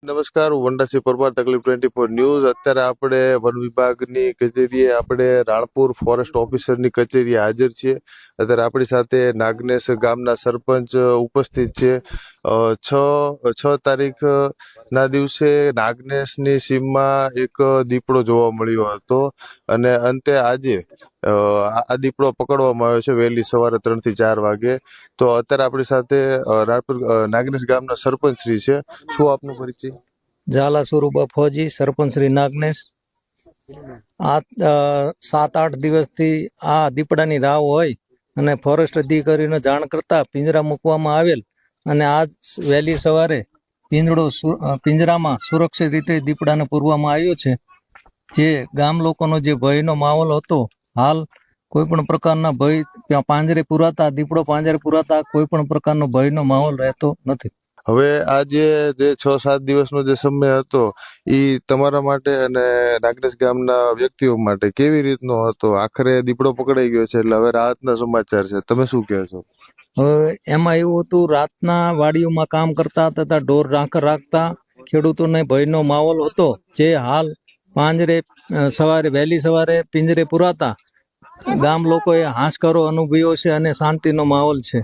નમસ્કાર, હું વનરાજસિંહ પરમાર, તકલીફ 24 ન્યૂઝ. અત્યારે આપણે વન વિભાગની કચેરીએ, આપણે રાણપુર ફોરેસ્ટ ઓફિસરની કચેરીએ હાજર છીએ. અત્યારે આપણી સાથે નાગનેશ ગામના સરપંચ ઉપસ્થિત છે. 6 તારીખ ના દિવસે નાગનેશની સીમમાં એક દીપડો જોવા મળ્યો હતો અને અંતે આજે આ દીપડો પકડવામાં આવ્યો છે વહેલી સવારે 3 થી 4 વાગે. તો અત્યારે આપણી સાથે રાણપુર નાગનેશ ગામના સરપંચ શ્રી છે. શું આપનો પરિચય? ઝાલા સુરુબા ફોજી, સરપંચ શ્રી નાગનેશ. આ 7-8 દિવસથી આ દીપડાની રાવ હોય અને ફોરેસ્ટ અધિકારીને જાણ કરતા પિંજરા મૂકવામાં આવેલ અને આજ વહેલી સવારે પિંજરામાં સુરક્ષિત રીતે દીપડાને પૂરવામાં આવ્યો છે. જે ગામ લોકોનો જે ભયનો માહોલ હતો, હાલ કોઈ પણ પ્રકારના ભય પાંજરે પુરાતા દીપડો પાંજરે પુરાતા કોઈ પણ પ્રકારનો ભયનો માહોલ રહેતો નથી. હવે આ જે 6-7 દિવસનો જે સમય હતો એ તમારા માટે અને નાગનેશ ગામના વ્યક્તિઓ માટે કેવી રીતનો હતો? આખરે દીપડો પકડાઈ ગયો છે એટલે હવે રાહતના સમાચાર છે, તમે શું કહો છો? હવે એમાં એવું હતું, રાતના વાડીઓમાં કામ કરતા તથા ઢોર રાખતા ખેડૂતોને ભયનો માહોલ હતો. જે હાલ પાંજરે વહેલી સવારે પિંજરે પુરાતા ગામ લોકોએ હાશકારો અનુભવ્યો છે અને શાંતિનો માહોલ છે.